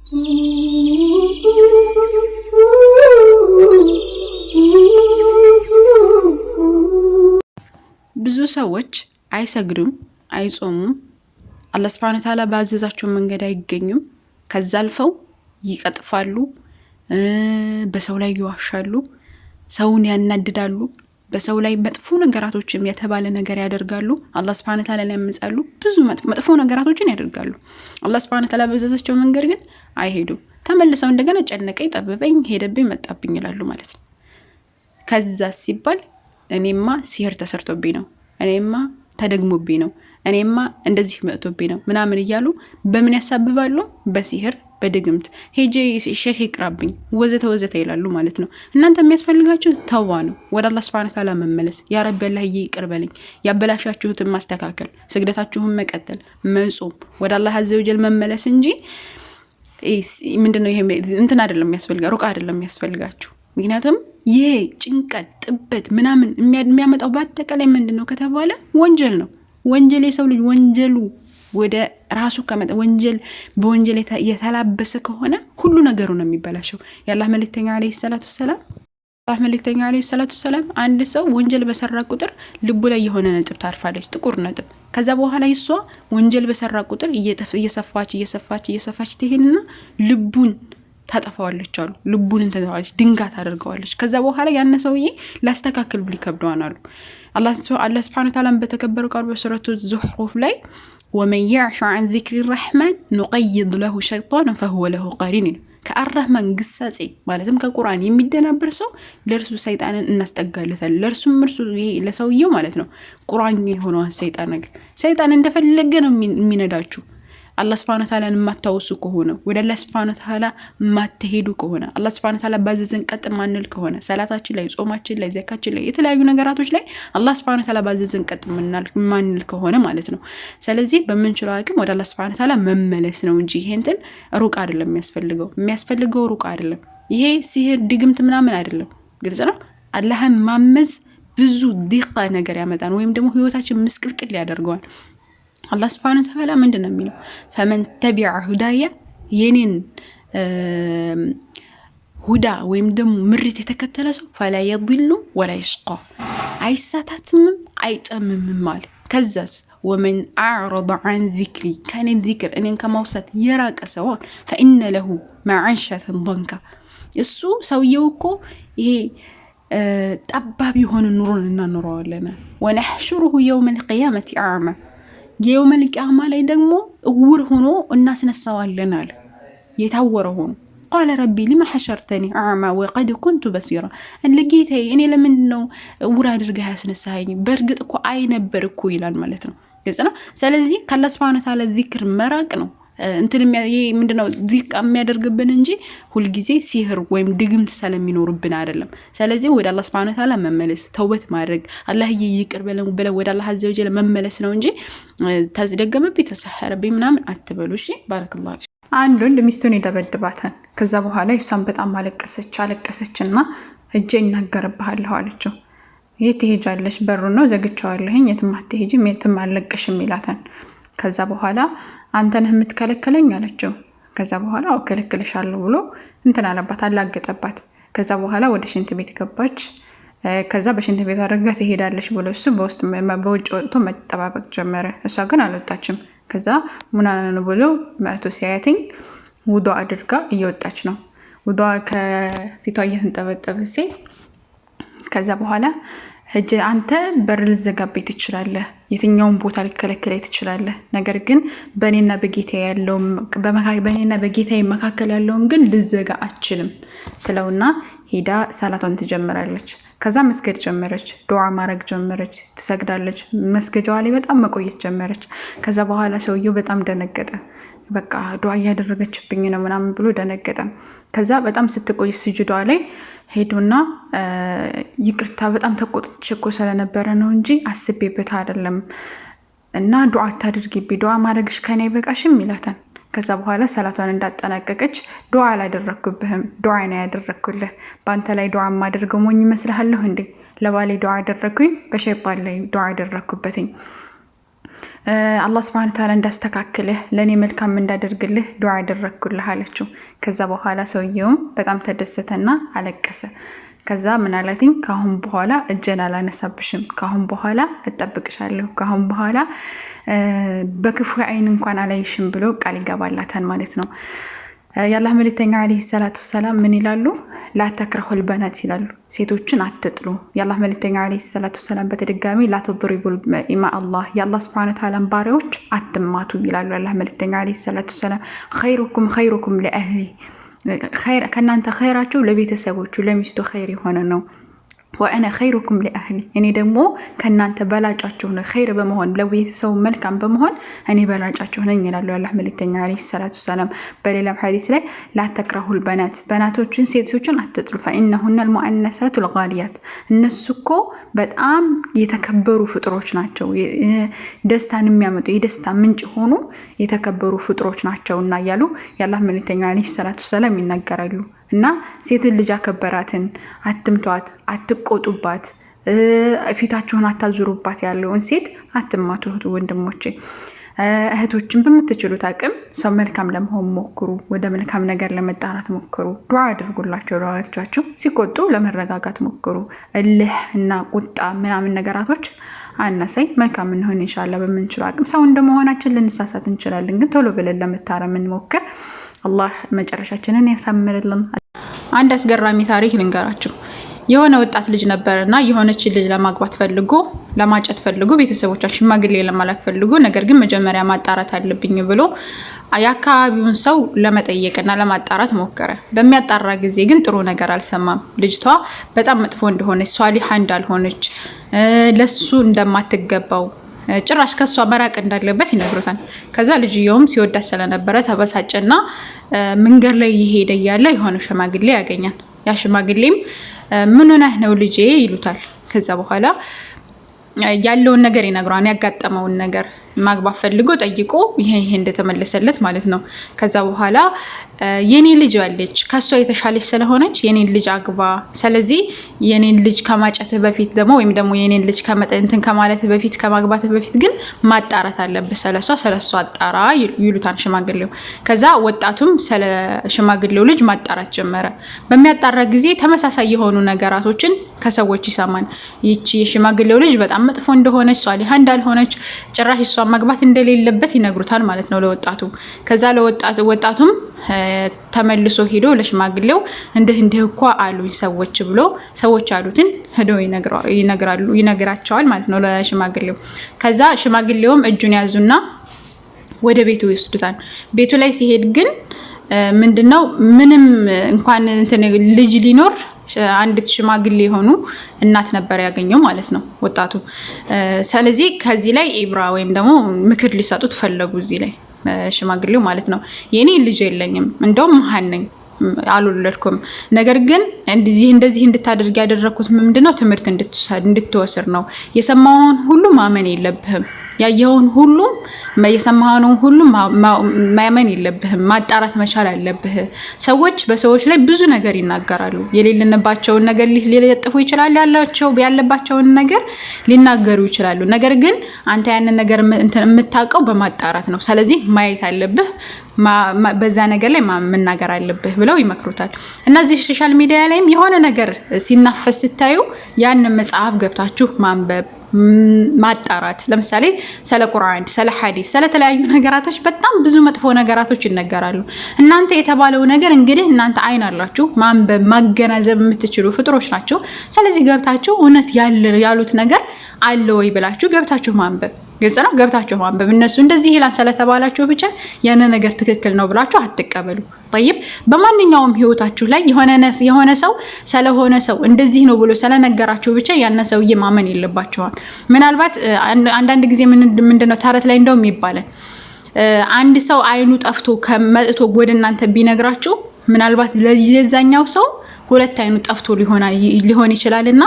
ብዙ ሰዎች አይሰግዱም፣ አይጾሙም፣ አላህ Subhanahu Ta'ala ባዘዛቸው መንገድ አይገኙም። ከዛ አልፈው ይቀጥፋሉ፣ በሰው ላይ ይዋሻሉ፣ ሰውን ያናድዳሉ፣ በሰው ላይ መጥፎ ነገራቶችም የተባለ ነገር ያደርጋሉ። አላህ Subhanahu Ta'ala ያመጻሉ፣ ብዙ መጥፎ ነገራቶችን ያደርጋሉ። አላህ Subhanahu Ta'ala ባዘዛቸው መንገድ ግን አይሄዱም። ተመልሰው እንደገና ጨነቀኝ፣ ጠበበኝ፣ ሄደብኝ፣ መጣብኝ ይላሉ ማለት ነው። ከዛ ሲባል እኔማ ሲህር ተሰርቶብኝ ነው፣ እኔማ ተደግሞብኝ ነው፣ እኔማ እንደዚህ መጥቶብኝ ነው ምናምን እያሉ በምን ያሳብባሉ? በሲህር በድግምት ሄጄ ሼህ ይቅራብኝ ወዘተ ወዘተ ይላሉ ማለት ነው። እናንተ የሚያስፈልጋችሁ ተውባ ነው፣ ወደ አላህ Subhanahu Ta'ala መመለስ። ያ ረቢ አላህ ይቅር በለኝ፣ ያበላሻችሁትን ማስተካከል፣ ስግደታችሁን መቀጠል፣ መጾም፣ ወደ አላህ አዘ ወጀል መመለስ እንጂ ምንድነው ይሄ እንትን አይደለም የሚያስፈልጋ፣ ሩቅ አይደለም የሚያስፈልጋችሁ። ምክንያቱም ይሄ ጭንቀት ጥበት ምናምን የሚያመጣው በአጠቃላይ ምንድነው ከተባለ ወንጀል ነው። ወንጀል የሰው ልጅ ወንጀሉ ወደ ራሱ ከመጣ ወንጀል በወንጀል የተላበሰ ከሆነ ሁሉ ነገሩ ነው የሚበላሸው። የአላህ መልእክተኛ አለይሂ ሰላቱ ሰላም አንድ ሰው ወንጀል በሰራ ቁጥር ልቡ ላይ የሆነ ነጥብ ታርፋለች፣ ጥቁር ነጥብ። ከዛ በኋላ ይሷ ወንጀል በሰራ ቁጥር እየሰፋች ትሄድና ልቡን ታጠፋዋለች አሉ። ልቡን እንተዋለች፣ ድንጋት አድርገዋለች። ከዛ በኋላ ያነ ሰውዬ ላስተካክል ብሎ ይከብደዋል አሉ። አላህ Subhanahu Ta'ala በተከበረው ቃል በሱረቱ ዙህሩፍ ላይ ومن يعش عن ذكر الرحمن نقيض له شيطانا فهو له قرين ከአራህማን ግሳጼ ማለትም ከቁርአን የሚደናበር ሰው ለርሱ ሰይጣንን እናስጠጋለታለን። ለርሱም እርሱ ይሄ ለሰውየው ማለት ነው ቁርአን የሆነው ሰይጣን እንደፈለገ ነው የሚነዳችሁ። አላህ Subhanahu Ta'ala የማታወሱ ከሆነ ወደ አላህ Subhanahu Ta'ala ማትሄዱ ከሆነ አላህ Subhanahu Ta'ala ባዘዘን ቀጥ ማንል ከሆነ ሰላታችን ላይ፣ ጾማችን ላይ፣ ዘካችን ላይ፣ የተለያዩ ነገራቶች ላይ አላህ Subhanahu Ta'ala ባዘዘን ቀጥ ማንል ከሆነ ማለት ነው። ስለዚህ በመንችለው አቅም ወደ አላህ Subhanahu Ta'ala መመለስ ነው እንጂ ይሄንትን ሩቅ አይደለም የሚያስፈልገው ሩቅ አይደለም። ይሄ ሲህር ድግምት ምናምን አይደለም። ግልጽ ነው። አላህን ማመጽ ብዙ ዲቃ ነገር ያመጣን ወይም ደግሞ ህይወታችን ምስቅልቅል ያደርገዋል። አላህ Subhanahu Ta'ala ምንድነው የሚለው? ፈመን ተቢዐ ሁዳየ የኔን ሁዳ ወይም ደግሞ ምሪት የተከተለ ሰው ፈላ የضل ወላ ይሽቃ አይሳታትም አይጠምምም ማለት። ከዛስ ወመን አዕረض عن ذكري ከኔ ዚክር እኔን ከማውሳት የራቀ ሰው فإن له معيشة ضنكا እሱ ሰውየው እኮ ይሄ ጠባብ የሆነ ኑሮን እናኖረዋለን። ወነሕሹሩሁ የውም القيامة أعمى የውም القيامة ላይ ደግሞ እውር ሆኖ እናስነሳዋለን አለ። የታወረ ሆኖ قال ربي لما حشرتني أعمى وقد كنت بصيرا እንለጌታዬ እኔ ለምንድነው እውር አድርገህ ያስነሳኸኝ? በእርግጥ እኮ አይ ነበር እኮ ይላል ማለት ነው። ግልጽ ነው። ስለዚህ ከአላህ Subhanahu Ta'ala ዚክር መራቅ ነው እንትን ምንድነው ዚቅ የሚያደርግብን እንጂ ሁሉ ጊዜ ሲህር ወይም ድግምት ስለሚኖርብን አይደለም። ስለዚህ ወደ አላህ Subhanahu Ta'ala መመለስ፣ ተውበት ማድረግ፣ አላህ ይቅር በለን ብለ ወደ አላህ አዘ ወጀል መመለስ ነው እንጂ ተደገመብኝ ተሰሐረብኝ ምናምን አትበሉ። እሺ ባረከላሁ። አንድ ወንድ ሚስቱን ይደበድባታል። ከዛ በኋላ እሷም በጣም አለቀሰችና እጄ እናገርብሃለሁ አለችው። የት ትሄጃለሽ? በሩ ነው ዘግቻለሁኝ፣ የትም አትሄጂም፣ የትም አልለቅሽም ይላታል። ከዛ በኋላ አንተ ነህ የምትከለክለኝ አለችው። ከዛ በኋላ እከለክልሻለሁ ብሎ እንትን አለባት፣ አላገጠባት። ከዛ በኋላ ወደ ሽንት ቤት ገባች። ከዛ በሽንት ቤት አድርጋ ትሄዳለች ብሎ እሱ በውጭ ወጥቶ መጠባበቅ ጀመረ። እሷ ግን አልወጣችም። ከዛ ሙናናን ብሎ መጥቶ ሲያያትኝ ውዱእ አድርጋ እየወጣች ነው። ውዱእ ከፊቷ እየተንጠበጠበ ሲል ከዛ በኋላ ሄጄ አንተ በር ልዘጋብኝ ትችላለህ፣ የትኛውን ቦታ ልከለክለኝ ትችላለህ፣ ነገር ግን በእኔና በጌታዬ መካከል ያለውን ግን ልዘጋ አችልም ትለውና ሄዳ ሰላቷን ትጀምራለች። ከዛ መስገድ ጀመረች፣ ዱዓ ማድረግ ጀመረች፣ ትሰግዳለች። መስገጃዋ ላይ በጣም መቆየት ጀመረች። ከዛ በኋላ ሰውየው በጣም ደነገጠ። በቃ ዱዓ እያደረገችብኝ ነው ምናምን ብሎ ደነገጠ። ከዛ በጣም ስትቆይ ስጁዷ ላይ ሄዱና ይቅርታ በጣም ተቆጥቼ እኮ ስለነበረ ነው እንጂ አስቤበት አይደለም እና ዱዓ አታድርጊብኝ፣ ዱዓ ማድረግሽ ከኔ አይበቃሽም ይላታል። ከዛ በኋላ ሰላቷን እንዳጠናቀቀች ዱዓ አላደረኩብህም፣ ዱዓ ነው ያደረኩልህ። በአንተ ላይ ዱዓ ማደርገው ሞኝ ይመስልሃለሁ እንዴ? ለባሌ ዱዓ አደረኩኝ፣ በሸይጣን ላይ ዱዓ አደረኩበትኝ። አላህ Subhanahu Ta'ala እንዳስተካክልህ ለኔ መልካም እንዳደርግልህ ዱዓ አደረኩልህ አለችው። ከዛ በኋላ ሰውየውም በጣም ተደሰተና አለቀሰ። ከዛ ምን አላትኝ ካሁን በኋላ እጄን አላነሳብሽም፣ ካሁን በኋላ እጠብቅሻለሁ፣ ካሁን በኋላ በክፉ አይን እንኳን አላይሽም ብሎ ቃል ይገባላታል ማለት ነው። ያላህ መልእክተኛ አለይሂ ሰላቱ ሰላም ምን ይላሉ? ላ ተክረሁል በናት ይላሉ፣ ሴቶችን አትጥሉ። ያላህ መልእክተኛ አለይሂ ሰላቱ ሰላም በተደጋሚ ላ ተድሪቡል ኢማ አላህ የአላህ Subhanahu Ta'ala ባሪያዎች አትማቱ ይላሉ። ያላህ መልእክተኛ አለይሂ ሰላቱ ሰላም ኸይሩኩም ለአህሊ ከናንተ ኸይራችሁ ለቤተሰቦቹ ለሚስቱ ኸይር የሆነ ነው። ወአና ኸይሩኩም ለአህሊ እኔ ደግሞ ከናንተ በላጫችሁ ነው። ኸይር በመሆን ለቤተሰቡ መልካም በመሆን እኔ በላጫችሁ ነኝ ይላሉ አላህ መልእክተኛ አለይሂ ሰላቱ ሰላም። በሌላም ሐዲስ ላይ ላ ተክረሁል በናት በናቶችን ሴቶችን አትጥሉ ፈኢነሁነ አልሙአነሳቱ አልጋሊያት እነሱ እኮ በጣም የተከበሩ ፍጥሮች ናቸው፣ ደስታን የሚያመጡ የደስታ ምንጭ ሆኑ የተከበሩ ፍጥሮች ናቸውና እያሉ የአላህ መልእክተኛ አለይሂ ሰላቱ ሰላም ይናገራሉ። እና ሴት ልጅ አከበራትን አትምቷት፣ አትቆጡባት፣ ፊታችሁን አታዙሩባት ያለውን ሴት አትማቱ ወንድሞቼ። እህቶችን በምትችሉት አቅም ሰው መልካም ለመሆን ሞክሩ፣ ወደ መልካም ነገር ለመጣራት ሞክሩ፣ ዱዓ አድርጉላቸው ለወላጆቻችሁ። ሲቆጡ ለመረጋጋት ሞክሩ። እልህ እና ቁጣ ምናምን ነገራቶች አናሳይ፣ መልካም እንሆን ኢንሻአላህ። በምንችለው አቅም ሰው እንደመሆናችን ልንሳሳት እንችላለን፣ ግን ቶሎ ብለን ለመታረም እንሞክር። አላህ መጨረሻችንን ያሳምርልን። አንድ አስገራሚ ታሪክ ልንገራችሁ። የሆነ ወጣት ልጅ ነበርና የሆነች ልጅ ለማግባት ፈልጎ ለማጨት ፈልጎ ቤተሰቦቻቸው ሽማግሌ ለማላክ ፈልጎ፣ ነገር ግን መጀመሪያ ማጣራት አለብኝ ብሎ የአካባቢውን ሰው ለመጠየቅና ለማጣራት ሞከረ። በሚያጣራ ጊዜ ግን ጥሩ ነገር አልሰማም። ልጅቷ በጣም መጥፎ እንደሆነች፣ ሷሊሃ እንዳልሆነች፣ ለሱ እንደማትገባው ጭራሽ ከሷ መራቅ እንዳለበት ይነግሩታል። ከዛ ልጅየውም ሲወዳት ስለነበረ ተበሳጨና መንገድ ላይ ይሄደ ያለ የሆነ ሽማግሌ ያገኛል። ያ ሽማግሌም ምን ሆነህ ነው ልጄ ይሉታል። ከዛ በኋላ ያለውን ነገር ይነግሯን፣ ያጋጠመውን ነገር ማግባት ፈልጎ ጠይቆ ይሄ እንደተመለሰለት ማለት ነው። ከዛ በኋላ የኔ ልጅ አለች ከሷ የተሻለች ስለሆነች የኔን ልጅ አግባ፣ ስለዚህ የኔን ልጅ ከማጨት በፊት ወይም ደግሞ የኔን ልጅ ከመጠንትን ከማለት በፊት ከማግባት በፊት ግን ማጣራት አለብህ፣ ስለሷ አጣራ ይሉታል ሽማግሌው። ከዛ ወጣቱም ስለ ሽማግሌው ልጅ ማጣራት ጀመረ። በሚያጣራ ጊዜ ተመሳሳይ የሆኑ ነገራቶችን ከሰዎች ይሰማል። ይቺ የሽማግሌው ልጅ በጣም መጥፎ እንደሆነች፣ ሷሊሃ እንዳልሆነች፣ ጭራሽ እሷ ማግባት እንደሌለበት ይነግሩታል ማለት ነው ለወጣቱ። ከዛ ወጣቱም ተመልሶ ሄዶ ለሽማግሌው እንዲህ እኮ አሉኝ ሰዎች ብሎ ሰዎች አሉትን ሄዶ ይነግራቸዋል ማለት ነው ለሽማግሌው። ከዛ ሽማግሌውም እጁን ያዙና ወደ ቤቱ ይወስዱታል። ቤቱ ላይ ሲሄድ ግን ምንድነው ምንም እንኳን ልጅ ሊኖር አንድ ሽማግሌ የሆኑ እናት ነበር ያገኘው ማለት ነው ወጣቱ። ስለዚህ ከዚህ ላይ ኢብራ ወይም ደግሞ ምክር ሊሰጡት ፈለጉ እዚህ ላይ ሽማግሌው ማለት ነው። የኔ ልጅ የለኝም እንደውም መሀን ነኝ አልወለድኩም፣ ነገር ግን እንደዚህ እንድታደርግ ያደረኩት ምንድነው ትምህርት እንድትወስድ ነው። የሰማውን ሁሉ ማመን የለብህም፣ ያየውን ሁሉ የሰማውን ሁሉ ማመን የለብህም፣ ማጣራት መቻል አለብህ። ሰዎች በሰዎች ላይ ብዙ ነገር ይናገራሉ፣ የሌለንባቸውን ነገር ሊለጥፉ ይችላሉ፣ ያለባቸውን ነገር ሊናገሩ ይችላሉ። ነገር ግን አንተ ያንን ነገር የምታውቀው በማጣራት ነው። ስለዚህ ማየት አለብህ፣ በዛ ነገር ላይ መናገር አለብህ ብለው ይመክሩታል። እነዚህ ሶሻል ሚዲያ ላይም የሆነ ነገር ሲናፈስ ስታዩ ያንን መጽሐፍ ገብታችሁ ማንበብ ማጣራት። ለምሳሌ ስለ ቁርአን፣ ስለ ሐዲስ፣ ስለ ተለያዩ ነገራቶች በጣም ብዙ መጥፎ ነገራቶች ይነገራሉ። እናንተ የተባለው ነገር እንግዲህ እናንተ አይን አላችሁ፣ ማንበብ ማገናዘብ የምትችሉ ፍጥሮች ናቸው። ስለዚህ ገብታችሁ እውነት ያሉት ነገር አለ ወይ ብላችሁ ገብታችሁ ማንበብ ግልጽ ነው። ገብታችሁ ማንበብ። እነሱ እንደዚህ ይላል ስለተባላችሁ ብቻ ያን ነገር ትክክል ነው ብላችሁ አትቀበሉ። طيب በማንኛውም ህይወታችሁ ላይ የሆነ ሰው ስለሆነ ሰው እንደዚህ ነው ብሎ ስለነገራችሁ ብቻ ያን ሰውዬ ማመን የለባችኋል። ምናልባት አንዳንድ ጊዜ ምንድነው ተረት ላይ እንደውም ይባላል አንድ ሰው አይኑ ጠፍቶ ከመጥቶ ወደ እናንተ ቢነግራችሁ ምናልባት ለዛኛው ሰው ሁለት አይኑ ጠፍቶ ሊሆን ይችላልና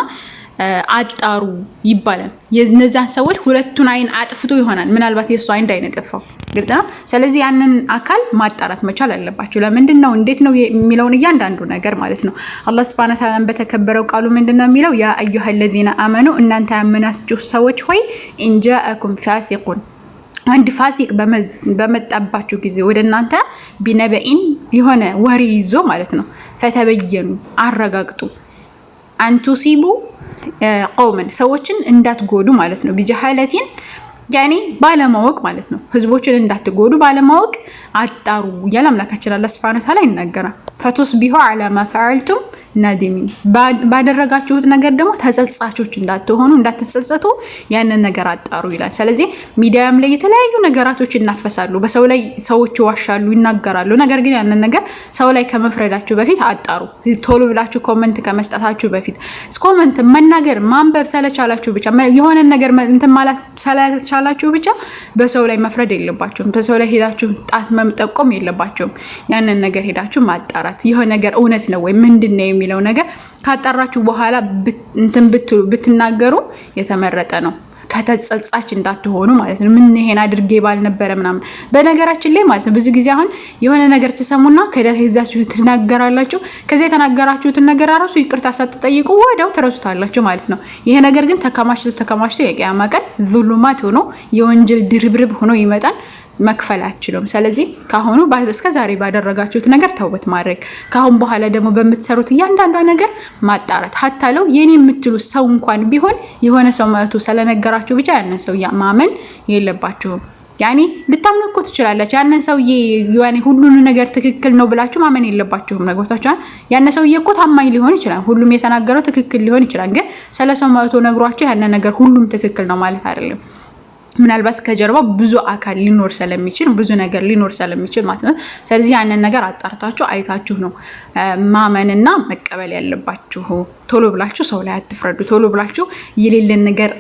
አጣሩ ይባላል። የነዛን ሰዎች ሁለቱን አይን አጥፍቶ ይሆናል ምናልባት የሱ አይን እንዳይነጠፋው ግልጽ ነው። ስለዚህ ያንን አካል ማጣራት መቻል አለባችሁ። ለምንድነው እንዴት ነው የሚለውን እያንዳንዱ ነገር ማለት ነው። አላህ Subhanahu Wa Ta'ala በተከበረው ቃሉ ምንድነው የሚለው? ያ አዩሃ الذين آمنوا እናንተ ያመናችሁ ሰዎች ሆይ ኢንጃአኩም ፋሲቁን አንድ ፋሲቅ በመጣባችሁ ጊዜ ወደ እናንተ ቢነበኢን የሆነ ወሬ ይዞ ማለት ነው ፈተበየኑ አረጋግጡ አንቱሲቡ ቆመን ሰዎችን እንዳትጎዱ ማለት ነው ቢጀሃለቲን ያኔ ባለማወቅ ማለት ነው ህዝቦችን እንዳትጎዱ ባለማወቅ አጣሩ ያለ አምላካችን አላህ Subhanahu Wa Ta'ala ይናገራል ፈቱስቢሁ ዐላ ማ ፈዐልቱም ናዲሚን ባደረጋችሁት ነገር ደግሞ ተጸጻቾች እንዳትሆኑ እንዳትጸጸቱ ያንን ነገር አጣሩ ይላል ስለዚህ ሚዲያም ላይ የተለያዩ ነገራቶች ይናፈሳሉ በሰው ላይ ሰዎች ዋሻሉ ይናገራሉ ነገር ግን ያንን ነገር ሰው ላይ ከመፍረዳችሁ በፊት አጣሩ ቶሎ ብላችሁ ኮሜንት ከመስጠታችሁ በፊት ኮሜንት መናገር ማንበብ ሰለቻላችሁ ብቻ የሆነ ነገር እንትን ማለት ሰለቻላችሁ ብቻ በሰው ላይ መፍረድ የለባችሁም በሰው ላይ ሄዳችሁ ጣት መምጠቆም የለባችሁም ያንን ነገር ሄዳችሁ ማጣራት ይሄ ነገር እውነት ነው ወይ ምንድነው የሚለው ነገር ካጣራችሁ በኋላ እንትን ብትናገሩ የተመረጠ ነው ከተጸጻች እንዳትሆኑ ማለት ነው ምን ይሄን አድርጌ ባልነበረ ምናምን በነገራችን ላይ ማለት ነው ብዙ ጊዜ አሁን የሆነ ነገር ተሰሙና ከደህዛችሁ ትናገራላችሁ ከዛ የተናገራችሁትን ነገር አራሱ ይቅርታ ሳትጠይቁ ወዲያው ተረሱታላችሁ ማለት ነው ይሄ ነገር ግን ተከማችቶ የቂያማ ቀን ዙሉማት ሆኖ የወንጀል ድርብርብ ሆኖ ይመጣል መክፈላችሁም ስለዚህ ካሁኑ እስከ ዛሬ ባደረጋችሁት ነገር ተውበት ማድረግ ካሁን በኋላ ደግሞ በመትሰሩት እያንዳንዱ ነገር ማጣራት ሀታለው የኔ የምትሉት ሰው እንኳን ቢሆን የሆነ ሰው መጥቶ ስለነገራችሁ ብቻ ያንን ሰው ማመን የለባችሁም ያኒ ልታምኑ እኮ ትችላላችሁ ያንን ሰው ያኒ ሁሉን ነገር ትክክል ነው ብላችሁ ማመን የለባችሁም ነገርታችሁ ያንን ሰው እኮ ታማኝ ሊሆን ይችላል ሁሉም የተናገረው ትክክል ሊሆን ይችላል ግን ስለሰው መጥቶ ነግሯችሁ ያንን ነገር ሁሉም ትክክል ነው ማለት አይደለም ምናልባት ከጀርባው ብዙ አካል ሊኖር ስለሚችል ብዙ ነገር ሊኖር ስለሚችል ማለት ነው ስለዚህ ያንን ነገር አጣርታችሁ አይታችሁ ነው ማመንና መቀበል ያለባችሁ ቶሎ ብላችሁ ሰው ላይ አትፍረዱ ቶሎ ብላችሁ የሌለን ነገር